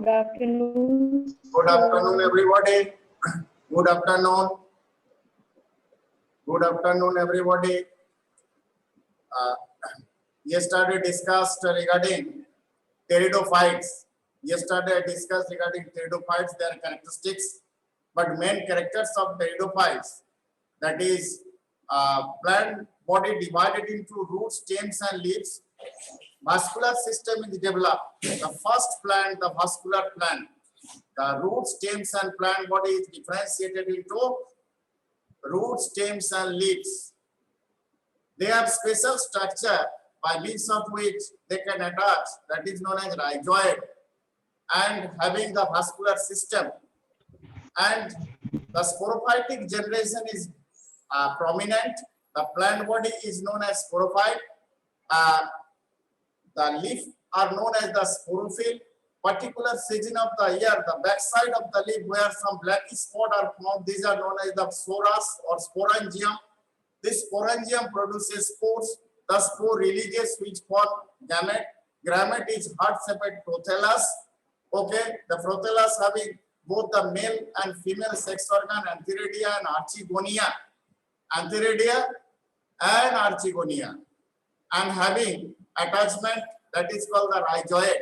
Good afternoon. Good afternoon, everybody. Good afternoon. Good afternoon, everybody. Yesterday discussed regarding pteridophytes. Yesterday I discussed regarding pteridophytes, their characteristics, but main characters of pteridophytes, that is plant body divided into roots, stems and leaves. Vascular system is developed. The first plant, the vascular plant. The root, stems and plant body is differentiated into root, stems and leaves. They have special structure by means of which they can attach, that is known as rhizoid, and having the vascular system. And the sporophytic generation is prominent. The plant body is known as sporophyte. The leaf are known as the sporophyll. Particular season of the year, the backside of the leaf where some black spot are found, these are known as the sporas or sporangium. This sporangium produces spores. The spore releases which form gamete. Gamete is heart-shaped prothallus. Okay, the prothallus having both the male and female sex organ, antheridia and archegonia. Antheridia and archegonia, and having attachment that is called the rhizoid.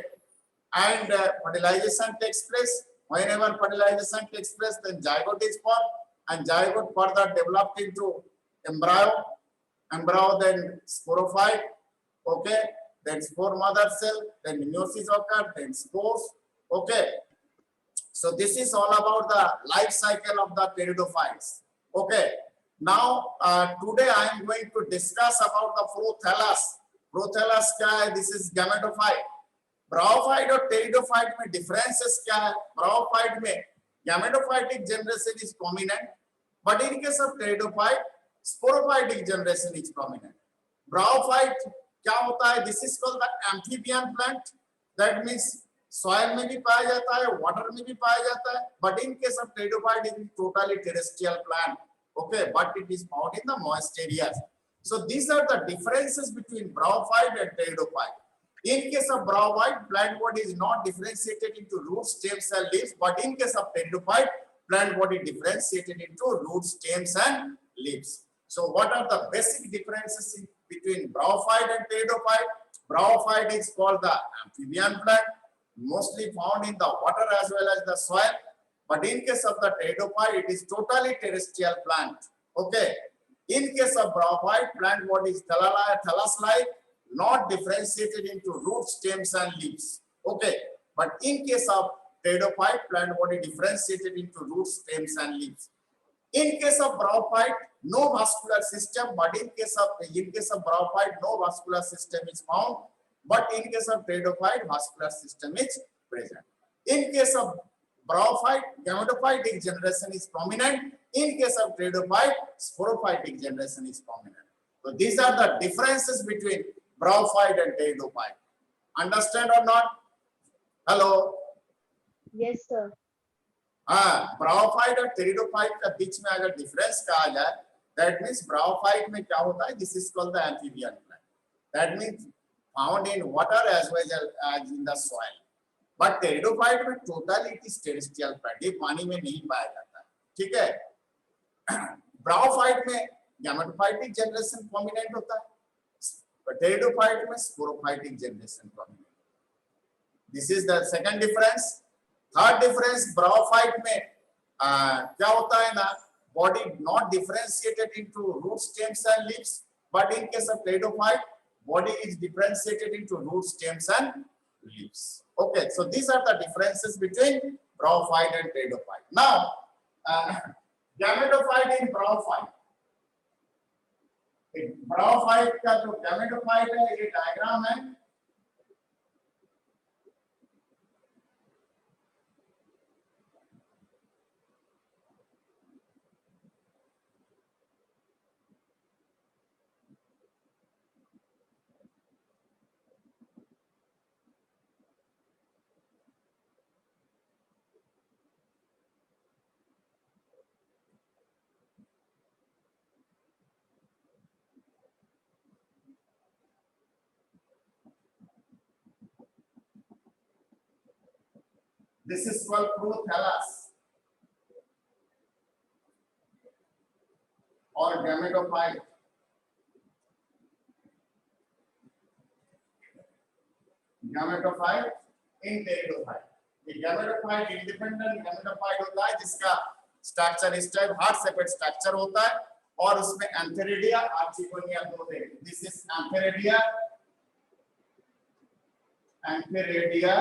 And fertilization takes place. Whenever fertilization takes place, then zygote is formed, and zygote further developed into embryo. Embryo then sporophyte. Okay, then spore mother cell, then meiosis occurs, then spores. Okay, so this is all about the life cycle of the pteridophytes. Okay, now today I am going to discuss about the prothallus. Prothallus क्या है? This is gametophyte. Bryophyte और pteridophyte में differences क्या है? Bryophyte में gametophytic generation is prominent, but in case of pteridophyte sporophytic generation is prominent. Bryophyte क्या होता है? This is called the amphibian plant. That means soil में भी पाया जाता है, वाटर में भी पाया जाता है, but in case of pteridophyte it is totally terrestrial plant. Okay, but it is found in the moist areas. So these are the differences between bryophyte and pteridophyte. In case of bryophyte, plant body is not differentiated into roots, stems and leaves, but in case of pteridophyte, plant body differentiated into roots, stems and leaves. So what are the basic differences between bryophyte and pteridophyte? Bryophyte is called the amphibian plant, mostly found in the water as well as the soil. But in case of the pteridophyte, it is totally terrestrial plant. Okay. In case of bryophyte, plant body is thallus-like, not differentiated into roots, stems, and leaves. Okay. But in case of pteridophyte, plant body differentiated into roots, stems, and leaves. In case of bryophyte, no vascular system. But in case of bryophyte, no vascular system is found. But in case of pteridophyte, vascular system is present. In case of bryophyte, gametophytic generation is prominent. In case of pteridophyte, sporophytic generation is prominent. So these are the differences between bryophyte and pteridophyte. Understand or not? Hello? Yes, sir. Bryophyte और pteridophyte का बीच में अगर difference कहा जाए, that means bryophyte में क्या होता है? This is called the amphibian plant. That means found in water as well as in the soil. But pteridophyte में totally it is terrestrial plant. ये पानी में नहीं पाया जाता है. ठीक है. ब्रायोफाइट में गैमेटोफाइटिक जनरेशन प्रोमिनेंट होता है, टेरिडोफाइट में sporophytic generation prominent. This is the second difference. Third difference, bryophyte में क्या होता है ना, body not differentiated into root, stems and leaves, but in case of pteridophyte body is differentiated into root, stems and leaves. Okay, so these are the differences between bryophyte and pteridophyte. Now gametophyte in bryophyte. bryophyte का जो gametophyte है, ये diagram है. This is called prothallus or gametophyte. Gametophyte in pteridophyte. ये gametophyte independent gametophyte होता है जिसका structure इस टाइप हार्ट शेपेड स्ट्रक्चर होता है और उसमें एंथेरिडिया आर्चिगोनिया दो थे. दिस इज एंथेरिडिया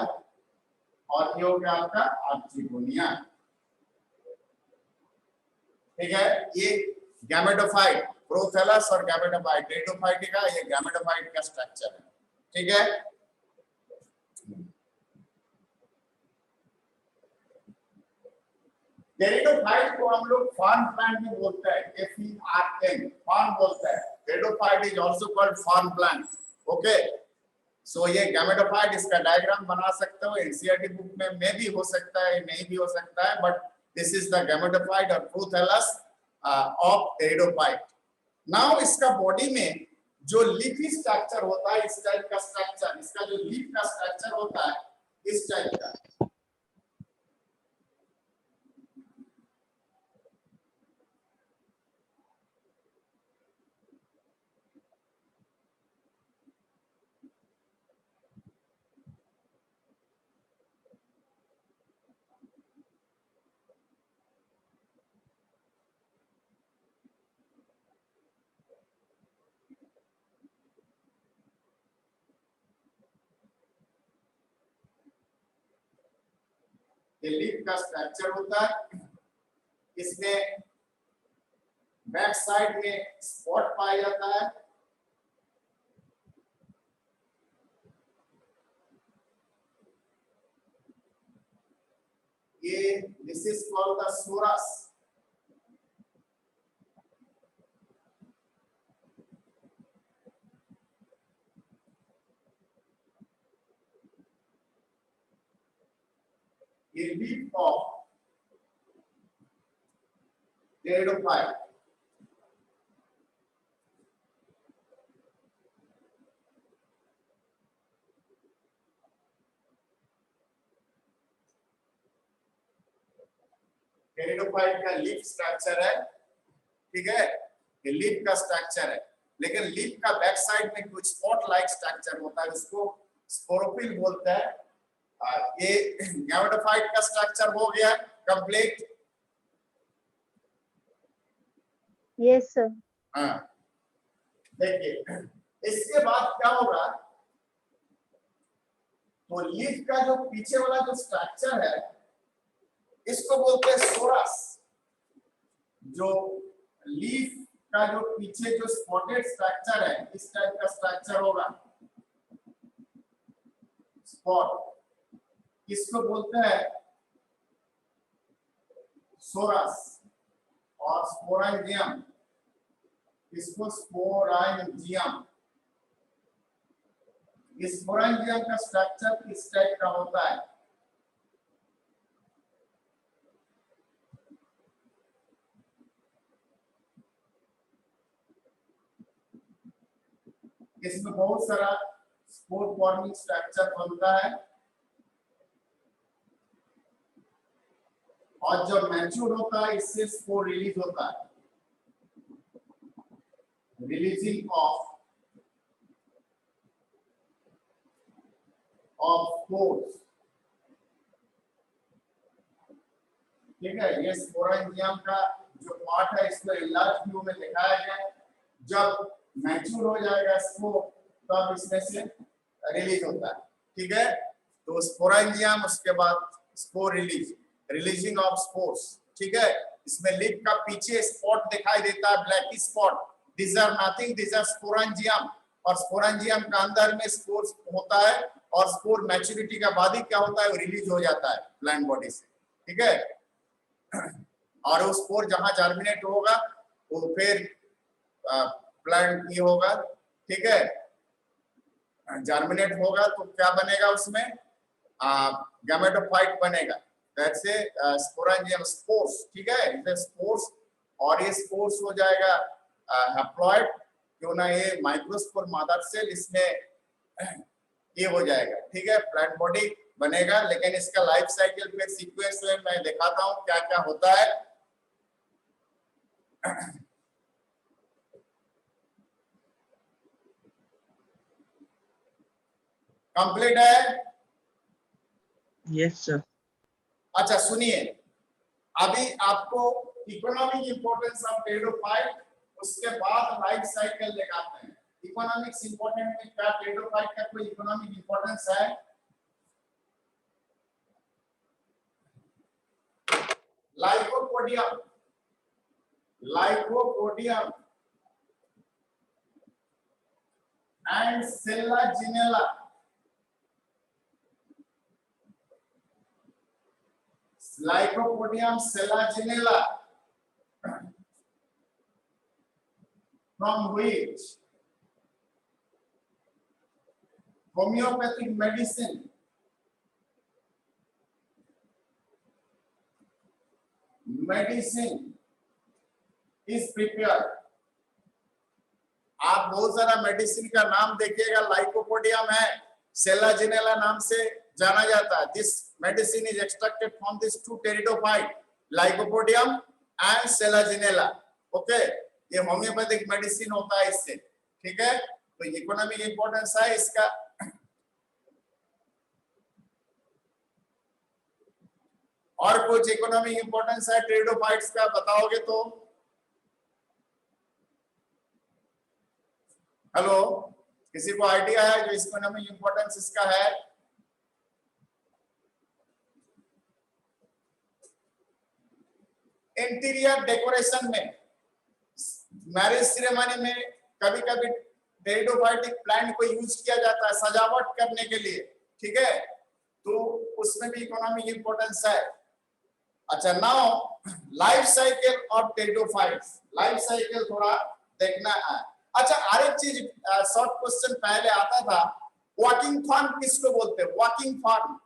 और ये हो गया आपका आर्चिगोनिया. ठीक है, ये गैमेटोफाइट प्रोथैलस और गैमेटोफाइट टेरिडोफाइट का ये गैमेटोफाइट का स्ट्रक्चर है. ठीक है, टेरिडोफाइट को हम लोग फॉर्म प्लांट भी बोलते हैं. FERN फॉर्म बोलते हैं. Pteridophyte is also called fern plant. Okay, so ये गैमेटोफाइट इसका डायग्राम बना सकते हो. एनसीईआरटी बुक में भी हो सकता है, नहीं भी हो सकता है, but this is the gametophyte और प्रोथैलस ऑफ टेरिडोफाइट. नाउ इसका बॉडी में जो लीफी स्ट्रक्चर होता है, इस टाइप का स्ट्रक्चर, इसका जो लीफ का स्ट्रक्चर होता है इस टाइप का. ये लीफ का स्ट्रक्चर होता है. इसमें बैक साइड में स्पॉट पाया जाता है. ये this is called the sorus. ये लीफ ऑफ टेरिडोफाइट. टेरिडोफाइट का लीफ स्ट्रक्चर है. ठीक है, ये लीफ का स्ट्रक्चर है, लेकिन लीफ का बैक साइड में कुछ स्पॉट लाइक स्ट्रक्चर होता है, उसको स्पोरोफिल बोलते हैं. ये गैमेटोफाइट का स्ट्रक्चर हो गया कंप्लीट. Yes sir. हाँ, देखिए इसके बाद क्या होगा, तो लीफ का जो पीछे वाला जो स्ट्रक्चर है इसको बोलते हैं सोरस. जो लीफ का जो पीछे जो स्पॉटेड स्ट्रक्चर है इस टाइप का स्ट्रक्चर होगा स्पॉट, इसको बोलते हैं सोरस. और स्पोरेंजियम, इसको स्पोरेंजियम. इस स्पोरेंजियम का स्ट्रक्चर इस टाइप का होता है. इसमें बहुत सारा स्पोर फॉर्मिंग स्ट्रक्चर बनता है और जब मैच्योर होता है इससे स्पोर रिलीज होता है. Releasing of spores. ठीक है, ये स्पोरेंजियम का जो पार्ट है इसको लार्ज व्यू में दिखाया गया है. जब मैच्योर हो जाएगा स्पोर तब इसमें से रिलीज होता है. ठीक है, तो स्पोरेंजियम, उसके बाद स्पोर रिलीजिंग ऑफ स्पोर्स. ठीक है, इसमें लीफ का पीछे स्पॉट दिखाई देता है, blacky spot. This are nothing, this are sporangium. और स्पोरेंजियम का अंदर में स्पोर होता है और स्पोर मैच्योरिटी का बाद ही क्या होता है, वो रिलीज हो जाता है प्लांट बॉडी से. ठीक है, और वो स्पोर जहां जर्मिनेट होगा वो फिर प्लांट ये होगा. ठीक है, जर्मिनेट होगा तो क्या बनेगा, उसमें गैमेटोफाइट बनेगा. That's a sporangium spores. ठीक है, ये स्पोर्स, और ये स्पोर्स हो जाएगा हैप्लॉइड. क्यों ना ये माइक्रोस्पोर मदर सेल, इसमें ये हो जाएगा. ठीक है, प्लांट बॉडी बनेगा, लेकिन इसका लाइफ साइकिल फिर सीक्वेंस में मैं दिखाता हूं क्या क्या होता है। कंप्लीट है? Yes sir. अच्छा सुनिए, अभी आपको इकोनॉमिक इंपोर्टेंस ऑफ टेरिडोफाइट, उसके बाद लाइफ साइकिल दिखाते हैं। इकोनॉमिक्स इंपोर्टेंट में क्या टेरिडोफाइट का कोई इकोनॉमिक इंपोर्टेंस है? Lycopodium, lycopodium and Selaginella, Lycopodium selaginella, from which homeopathic medicine is prepared. आप बहुत सारा मेडिसिन का नाम देखिएगा, लाइकोपोडियम है, सेलाजिनेला नाम से जाना जाता है। This medicine is extracted from this two pteridophyte, lycopodium and selaginella. Okay, ये होम्योपैथिक मेडिसिन होता है इससे, ठीक है। तो इकोनॉमिक इंपोर्टेंस है इसका। और कुछ इकोनॉमिक इंपोर्टेंस है टेरिडोफाइट्स का, बताओगे तो? हेलो, किसी को आइडिया है जो इकोनॉमिक इंपोर्टेंस इसका है? इंटीरियर डेकोरेशन में, मैरिज सेरेमनी में कभी कभी टेरिडोफाइटिक प्लांट को यूज किया जाता है सजावट करने के लिए, ठीक है, तो उसमें भी इकोनॉमिक इंपोर्टेंस है। अच्छा, now life cycle of pteridophytes, life cycle थोड़ा देखना है। अच्छा, और एक चीज, शॉर्ट क्वेश्चन पहले आता था, वॉकिंग फॉर्म किसको बोलते हैं? वॉकिंग फॉर्म,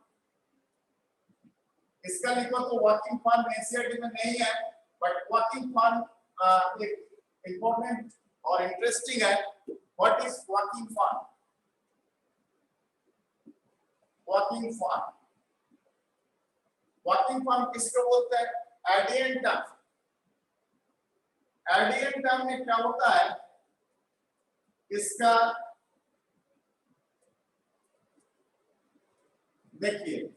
इसका लिखो तो वॉकिंग फॉर्म एनसीईआरटी में नहीं है, बट वॉकिंग फॉर्म एक इंपॉर्टेंट और इंटरेस्टिंग है। What is walking form? Walking form, walking form किसको बोलते हैं? एडिएंटम। एडिएंटम में क्या होता है, इसका देखिए,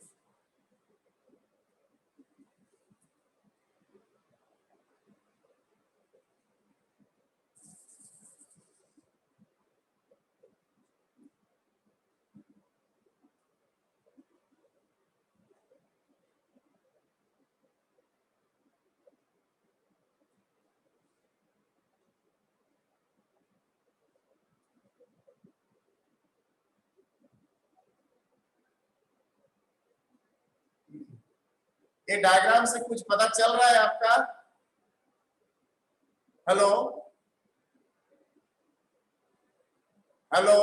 ये डायग्राम से कुछ पता चल रहा है आपका? Hello, hello,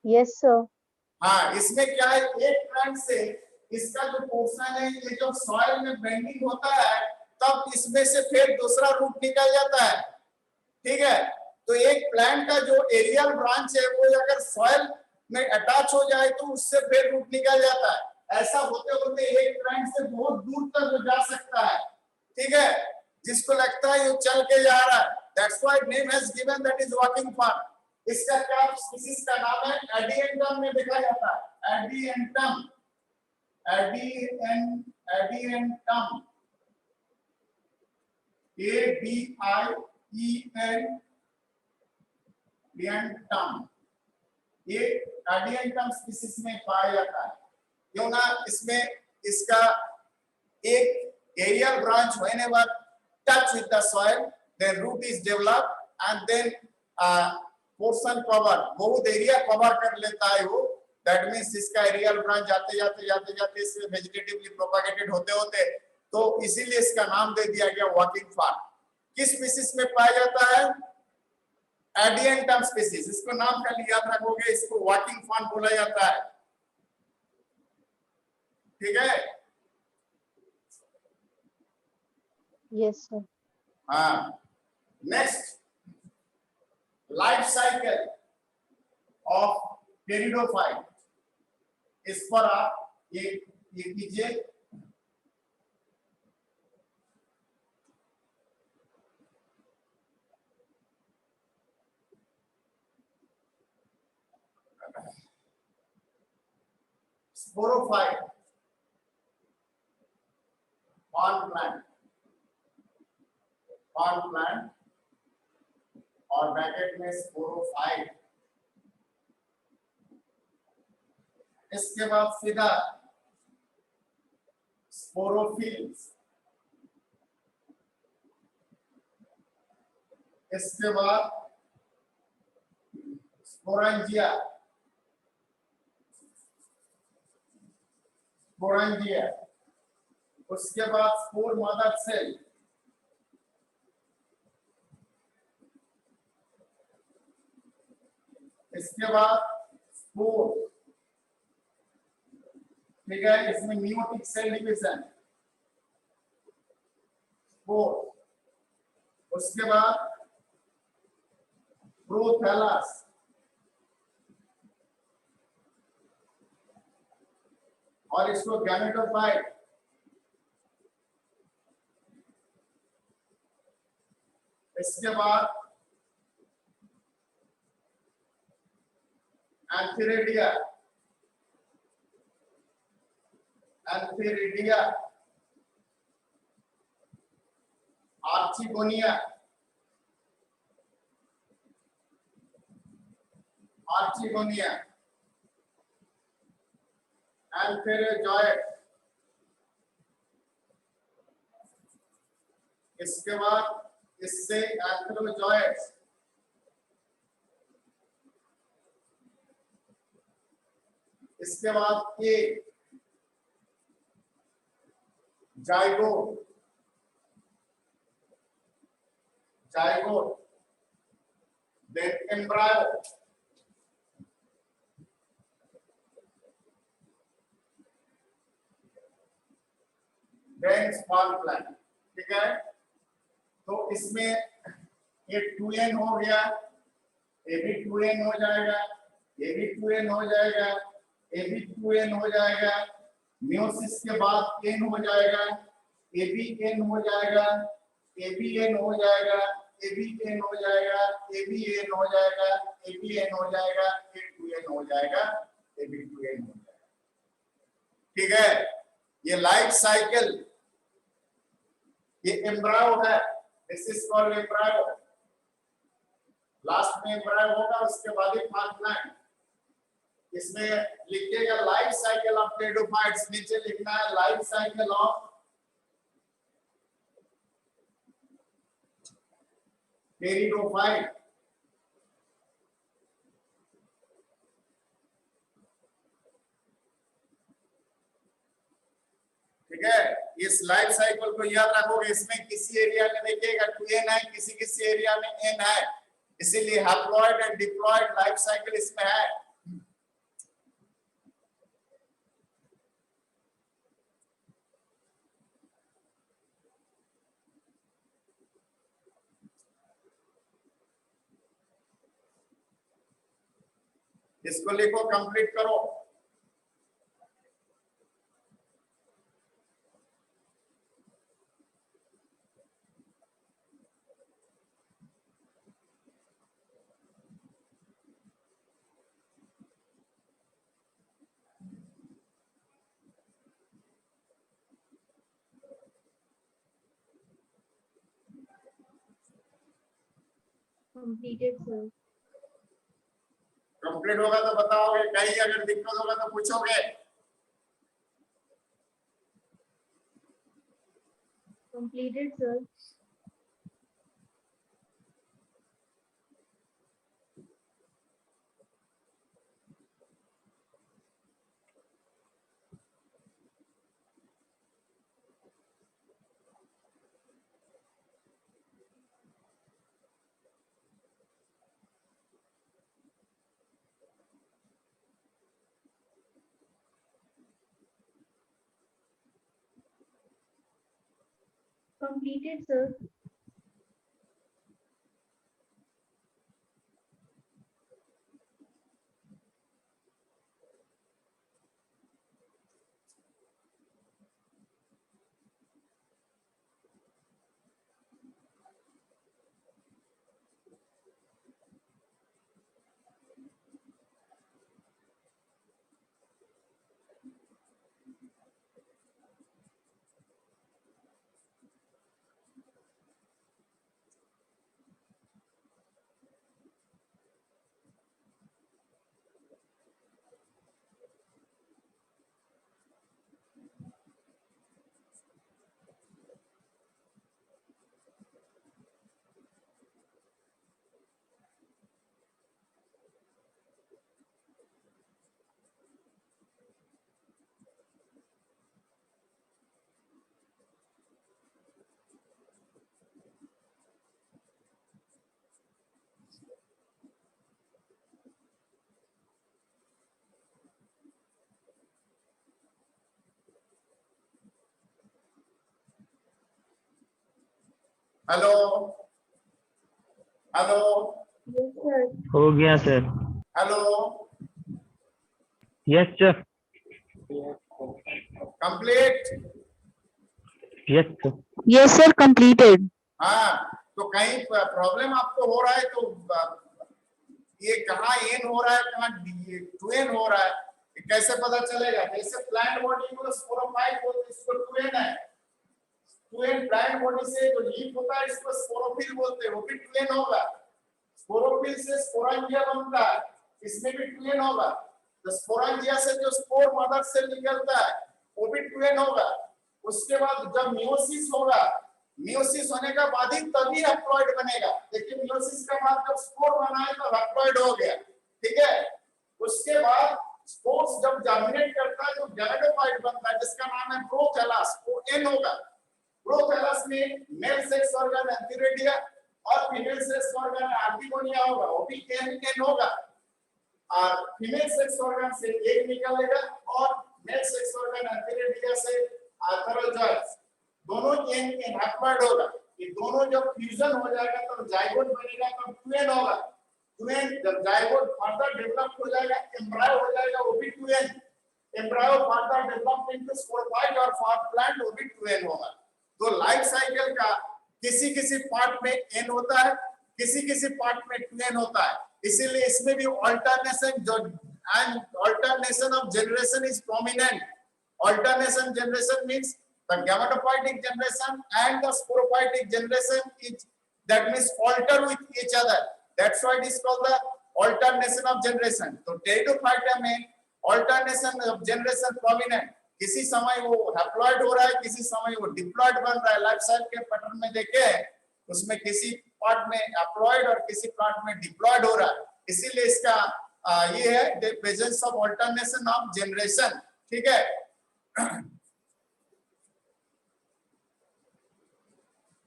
yes sir. हाँ, इसमें क्या है, एक प्लांट से इसका जो पोर्शन है, ये जो सॉइल में बेंडिंग होता है, तब इसमें से फिर दूसरा रूट निकल जाता है, ठीक है। तो एक प्लांट का जो एरियल ब्रांच है, वो अगर सॉइल में अटैच हो जाए तो उससे फिर रूट निकल जाता है। ऐसा होते होते एक प्लांट से बहुत दूर तक वो जा सकता है, ठीक है, जिसको लगता है ये चल के जा रहा है। That's why name has given that is walking form. इसका क्या स्पीशीज का नाम है? एडिएंटम में देखा जाता है, एडिएंटम, एडिएंटम, एडिएंटम, ये एडिएंटम स्पीशीज में पाया जाता है। क्यों ना, इसमें इसका एक aerial branch whenever touch with the soil, then root is developed and then portion cover, बहुत एरिया कवर कर लेता है वो। दैट मींस इसका एरियल ब्रांच जाते जाते जाते जाते इसमें वेजिटेटिवली प्रोपेगेटेड होते होते, तो इसीलिए इसका नाम दे दिया गया वॉकिंग फॉर्म। किस स्पीशीज में पाया जाता है? एडिएंटम स्पीशीज। इसको नाम का याद रखोगे, इसको वॉकिंग फॉर्म बोला जाता है, ठीक है। Yes sir. हाँ, next, life cycle of pteridophyte. इस पर आप ये कीजिए। स्पोरोफाइट पान प्लांट और ब्रैकेट में स्पोरोफाइट। इसके बाद सीधा स्पोरोफिल्स, इसके बाद स्पोरेंजिया, उसके बाद स्पोर मदर सेल, इसके बाद स्पोर, ठीक है, इसमें मियोटिक सेल डिवीजन, स्पोर, उसके बाद प्रोथैलस, और इसको गैमेटोफाइट, इसके बाद एंथेरिडिया, आर्चिगोनिया, एंथेरोजॉइड, इसके बाद इससे एंथेरोजॉइड्स, इसके बाद a zygote, then embryo, then spawn plant, ठीक है। तो इसमें ये 2n हो गया, ये भी 2n हो जाएगा, ये भी 2n हो जाएगा, ये भी 2n हो जाएगा, मियोसिस के बाद n हो जाएगा, ये भी n हो जाएगा, ये भी n हो जाएगा, ये भी n हो जाएगा, ये भी n हो जाएगा, ये भी n हो जाएगा, ये 2n हो जाएगा, ये भी 2n हो जाएगा, ठीक है। ये लाइफ साइकिल, ये एम्ब्रायो है, this is called embryo, last में एम्ब्रायो होगा, उसके बाद ही प्लांट। इसमें लिखिएगा लाइफ साइकिल ऑफ टेरिडोफाइट्स, नीचे लिखना है लाइफ साइकिल ऑफ टेरिडोफाइट, ठीक है। इस लाइफ साइकिल को याद रखोगे, इसमें किसी एरिया में देखिएगा 2n है, किसी एरिया में n है, इसीलिए haploid and diploid life cycle इसमें है। इसको लिखो, कंप्लीट करो। Completed, sir. कंप्लीट होगा तो बताओगे, कहीं अगर दिक्कत होगा तो पूछोगे। Completed, sir. Completed, sir. Hello hello Yes, sir. हो गया sir. Hello yes sir. Complete. Yes sir. Yes, sir, completed. हाँ, तो कहीं प्रॉब्लम आपको हो रहा है तो ये कहाँ एन हो रहा है, कहाँ टू एन हो रहा है, ये कैसे पता चलेगा? जैसे प्लांट बॉडी को स्पोरोफाइट बोलते, इसको टू एन है। टू एन प्लांट बॉडी से जो लीफ होता है इसको स्पोरोफिल बोलते हैं, वो भी टू एन होगा। स्पोरोफिल से स्पोरेंजिया बनता है, इसमें भी टू एन होगा। तो स्पोरेंजिया से जो स्पोर मदर सेल निकलता है वो भी टू एन होगा। उसके बाद जब मियोसिस होगा, मियोसिस होने का बाद ही तभी हैप्लॉइड बनेगा। देखिए मियोसिस का बाद जब स्पोर बना है तो हैप्लॉइड हो गया, ठीक है। उसके बाद स्पोर्स जब जर्मिनेट करता है तो गैमेटोफाइट बनता है, जिसका नाम है प्रोथैलस, वो एन होगा। प्रोथैलस में मेल सेक्स ऑर्गन एंथीरेडिया और फीमेल सेक्स ऑर्गन आर्टिगोनिया होगा, वो भी एन होगा। और फीमेल सेक्स ऑर्गन से एक निकलेगा और मेल सेक्स ऑर्गन एंथीरेडिया से आर्थरोजॉइड्स, दोनों एन हैप्लॉइड होगा। ये दोनों जब फ्यूजन हो जाएगा तब जाइगोट बनेगा, तब टू एन होगा। टू एन जब जाइगोट फर्दर डेवलप हो जाएगा, एम्ब्रायो हो जाएगा, वो भी two N. Embryo further develop into sporophyte और फॉर प्लांट, वो भी टू एन होगा। तो लाइफ साइकिल का किसी किसी पार्ट में एन होता है, किसी किसी पार्ट में टू एन होता है। इसीलिए इसमें भी ऑल्टरनेशन जो and alternation of generation is prominent. Alternation generation means the gametophytic generation and the sporophytic generation is, that means alter with each other. That's why it is called the alternation of generation. तो pteridophyta में alternation of generation prominent। किसी समय वो haploid हो रहा है, किसी समय वो डिप्लॉइड बन रहा है। लाइफ साइकिल के पैटर्न में देखे उसमें किसी पार्ट में हैप्लॉइड और किसी पार्ट में डिप्लॉइड हो रहा है। इसीलिए इसका ये है the presence of alternation of generation, ठीक है।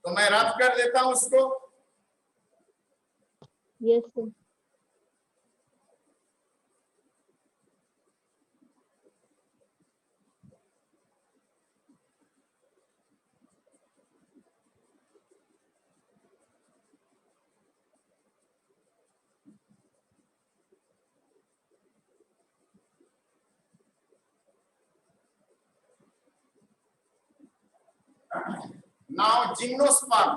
तो मैं रफ कर देता हूं उसको। Yes, sir. Now gymnosperm.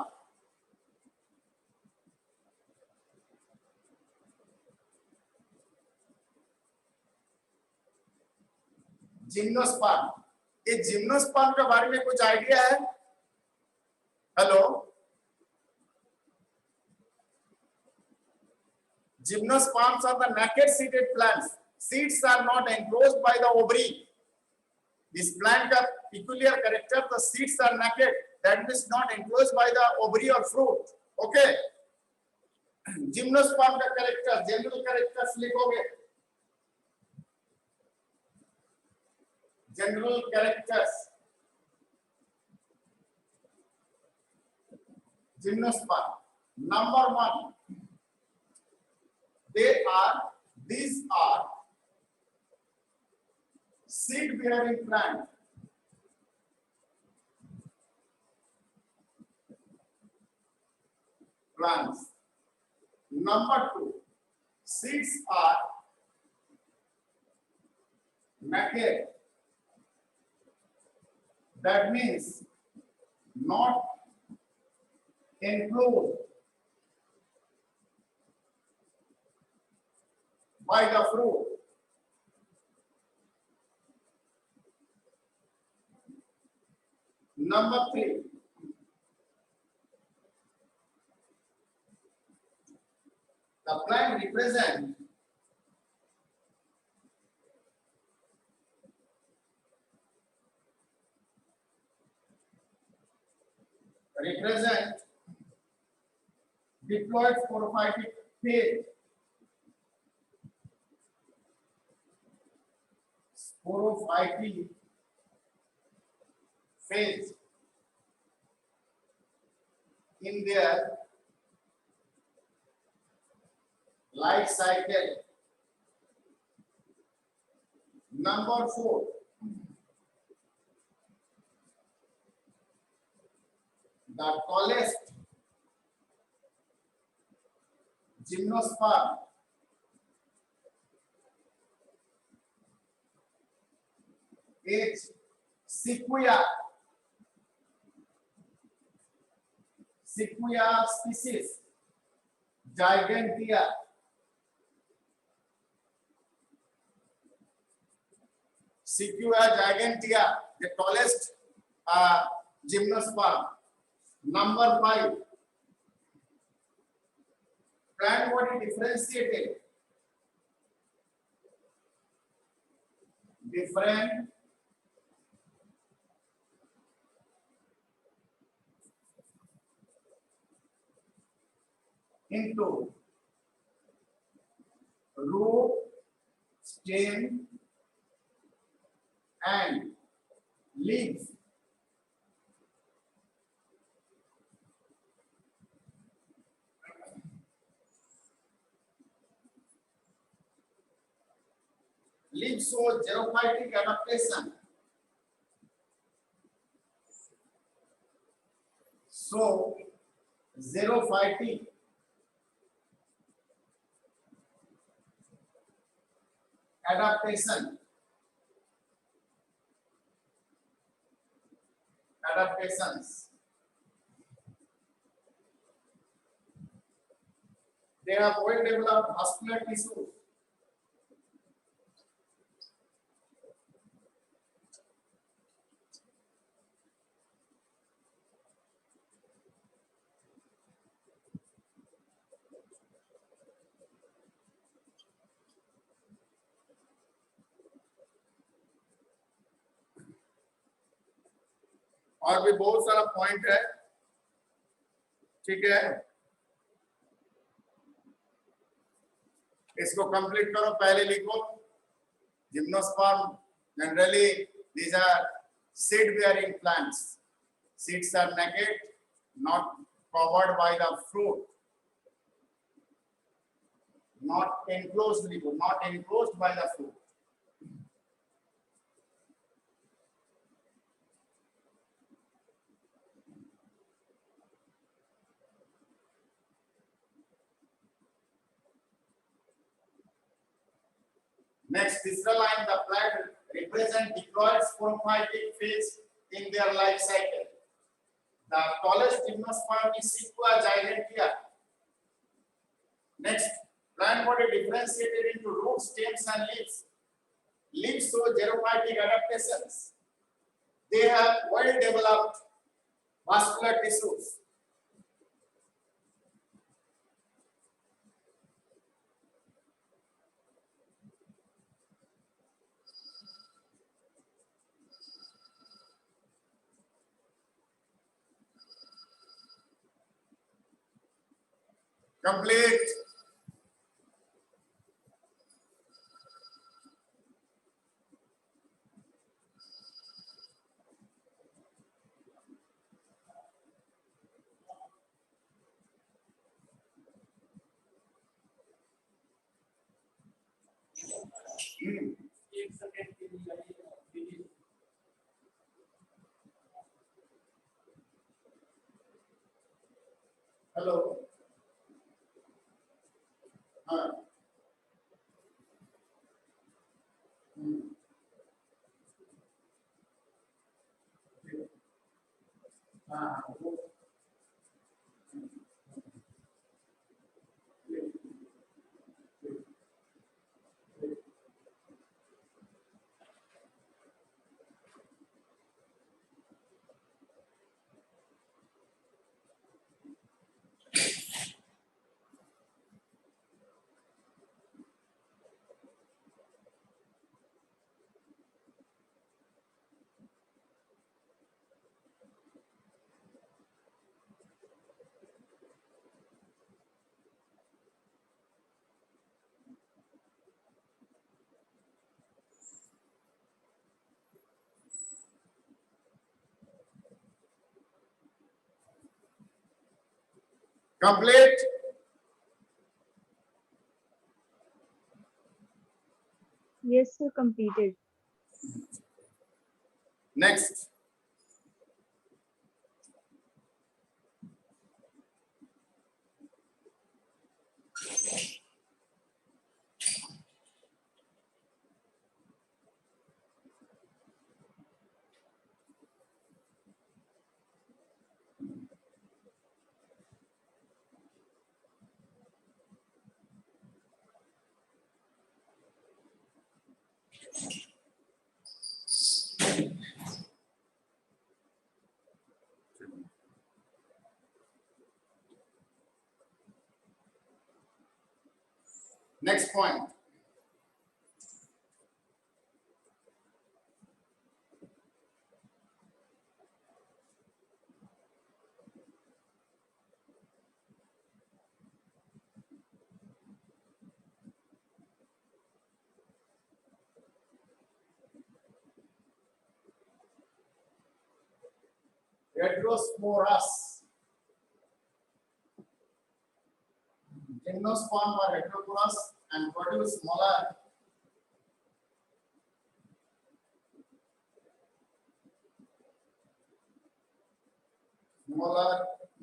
Gymnosperm, ये जिम्नोस्पर्म के बारे में कुछ आइडिया है? Hello, gymnosperms are the naked seeded plants. Seeds are not enclosed by the ovary. This plant का peculiar character, the seeds are naked, that means not enclosed by the ovary or fruit. Okay. Gymnosperm का character, general characters लिखोगे। General characters. Gymnosperm. Number one, these are seed bearing plant. Plants. Number two, seeds are naked. That means not enclosed by the fruit. Number three, the plant represent diploid sporophytic phase. Sporophytic phase in their life cycle. Number four, the tallest gymnosperm, H. Sequoia species, Gigantea. Sequoia gigantea, the tallest gymnosperm. Number 5. Plant body differentiated. Different into root, stem, and leaves. Leaves show xerophytic adaptation. So, xerophytic adaptations. They have well developed vascular tissues. और भी बहुत सारा point है, ठीक है, इसको complete करो, पहले लिखो gymnosperm generally these are seed bearing plants. Seeds are naked, not covered by the fruit, not enclosed by the fruit. Next, this line, the plant represent diploid sporophytic phase in their life cycle. The tallest gymnosperm is Sequoia gigantea. Next, plant body differentiated into roots, stems, and leaves. Leaves show xerophytic adaptations. They have well-developed vascular tissues. Complete. Hello. Complete. Yes, sir, completed. Next. Next point. Heterosporous. Gymnosperm are heteroporous and produce smaller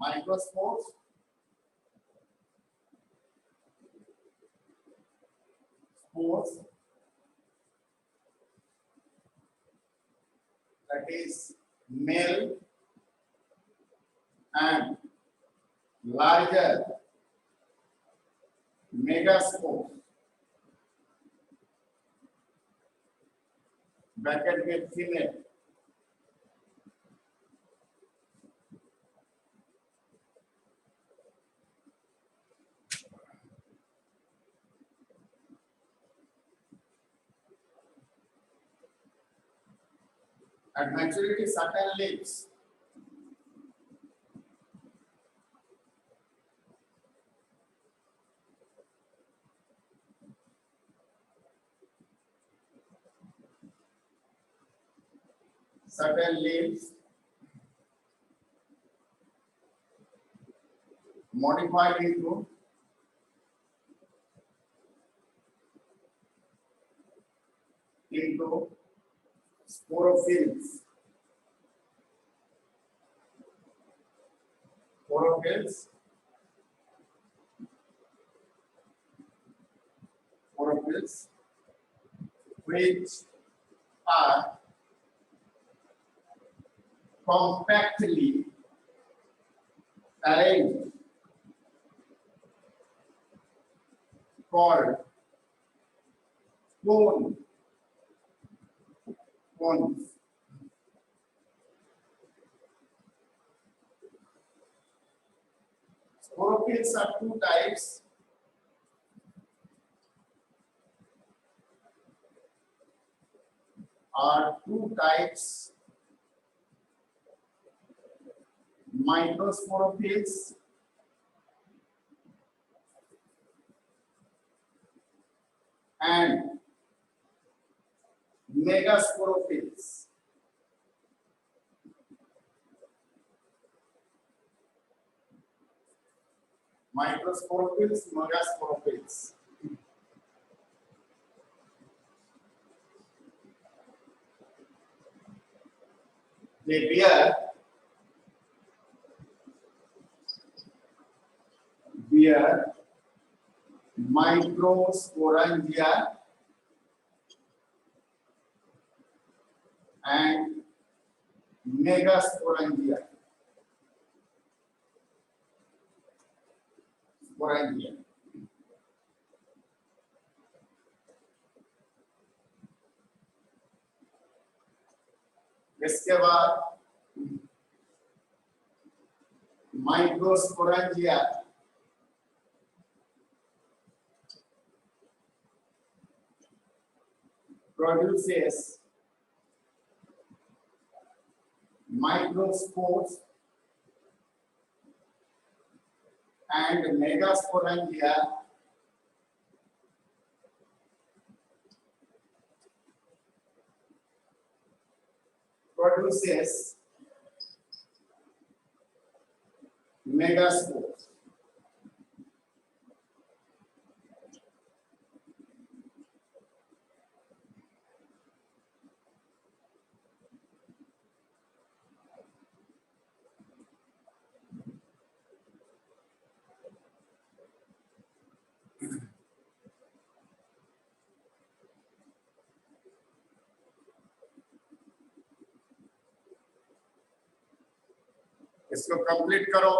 microspores. Spores that is male and larger megaspores bracket with female. At maturity, certain leaves modified into sporophylls. Sporophylls, which are compactly arranged, called cones. Sporophylls are two types. Microsporophylls and megasporophylls. Microsporophylls, megasporophylls. They bear microsporangia and megasporangia. इसके बाद microsporangia produces microspores and megasporangia produces megaspores. इसको complete करो।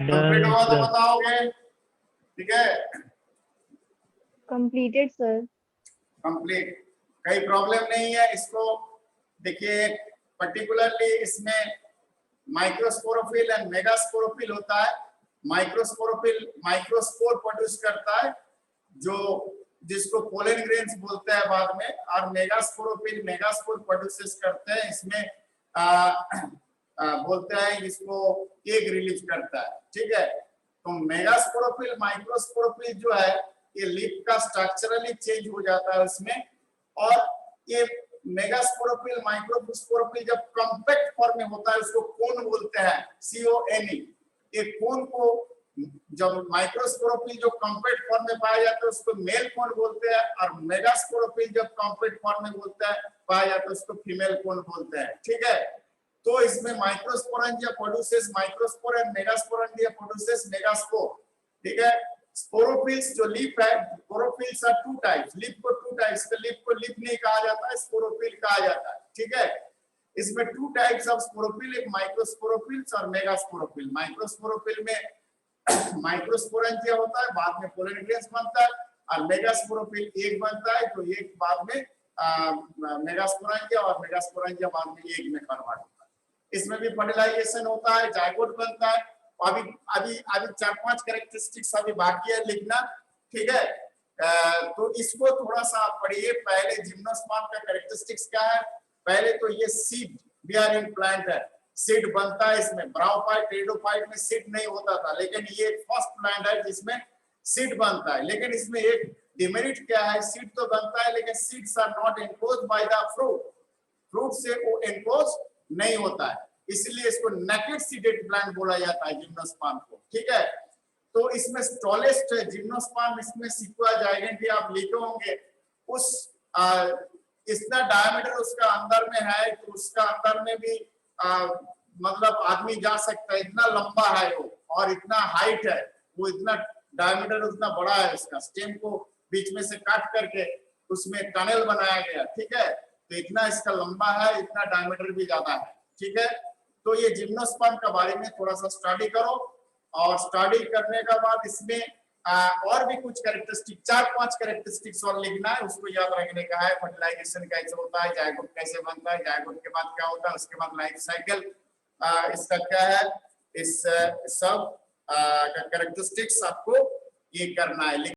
Complete हुआ तो sir. बताओगे, ठीक है? Completed, sir. Complete, कोई प्रॉब्लम नहीं है इसको। देखिए पर्टिकुलरली इसमें माइक्रोस्पोरोफिल एंड मेगास्पोरोफिल होता है। माइक्रोस्पोरोफिल माइक्रोस्पोर प्रोड्यूस करता है जो जिसको पोलन ग्रेन्स बोलते हैं बाद में, और मेगास्पोरोफिल मेगास्पोर प्रोड्यूस करते हैं, इसमें बोलते हैं इसको एग रिलीज करता है, ठीक है? तो मेगास्पोरोफिल माइक्रोस्पोरोफिल जो है ये लीफ का स्ट्रक्चरली चेंज हो जाता है उसमें, और ये मेगास्पोरोफिल माइक्रोस्पोरोफिल जब कॉम्पैक्ट फॉर्म में होता है उसको कोन बोलते हैं, CONE। ये कोन को जब माइक्रोस्पोरोफिल जो कॉम्पैक्ट फॉर्म में पाया जाता है उसको मेल कोन बोलते हैं, और मेगास्पोरोफिल जब कॉम्पैक्ट फॉर्म में बोलता है पाया जाता है उसको फीमेल कोन बोलते हैं, ठीक है? तो इसमें microsporangia produces microspore and megasporangia produces megaspore, ठीक है? स्पोरोफिल्स जो लीफ है, sporophylls are two types, leaf को टू टाइप्स, लीफ को लीफ नहीं कहा जाता है, स्पोरोफिल कहा जाता है, ठीक है? इसमें टू टाइप्स ऑफ स्पोरोफिल, एक माइक्रोस्पोरोफिल्स और मेगास्पोरोफिल। माइक्रोस्पोरोफिल में माइक्रोस्पोरेंजिया होता है, बाद में पोलन ग्रेन्स बनता है, और मेगास्पोरोफिल एक बनता है, तो एक बाद में मेगास्पोरेंजिया, और मेगास्पोरेंजिया बाद में एक में कन्वर्ट होता है। इसमें भी फर्टिलाइजेशन होता है, जायगोट बनता है। अभी अभी अभी 4-5 कैरेक्टरिस्टिक्स अभी बाकी है लिखना, ठीक है? तो इसको थोड़ा सा आप पढ़िए। पहले जिम्नोस्पर्म का कैरेक्टरिस्टिक्स क्या है? पहले तो ये सीड बियरिंग प्लांट है, सीड बनता है इसमें। ब्रायोफाइट टेरिडोफाइट में सीड नहीं होता था, लेकिन ये फर्स्ट प्लांट है जिसमें सीड बनता है। लेकिन इसमें एक डिमेरिट क्या है? सीड तो बनता है लेकिन seeds are not enclosed by the fruit, fruit से वो एनक्लोज नहीं होता है, इसलिए इसको नेकेड सीडेड प्लांट बोला जाता है जिम्नोस्पर्म को, ठीक है? तो इसमें स्टॉलेस्ट है जिम्नोस्पर्म, इसमें सिक्वा जाइगेंटी आप लिखे होंगे, उस इतना डायमीटर उसका अंदर में है, तो उसका अंदर में भी मतलब आदमी जा सकता है, इतना लंबा है वो, और इतना हाइट है वो, इतना डायमीटर उतना बड़ा है। इसका स्टेम को बीच में से काट करके उसमें टनल बनाया गया, ठीक है? तो इतना इसका लंबा है, इतना डायमीटर भी ज्यादा है, ठीक है? तो ये जिम्नोस्पर्म के बारे में थोड़ा सा स्टडी करो, और स्टडी करने के बाद इसमें और भी कुछ कैरेक्टरिस्टिक 4-5 कैरेक्टरिस्टिक्स और लिखना है, उसको याद रखने का है। फर्टिलाइजेशन कैसे होता है, जायगोट कैसे बनता है, जायगोट के बाद क्या होता है, उसके बाद लाइफ साइकिल इसका क्या है, इस सब कैरेक्टरिस्टिक्स आपको ये करना है।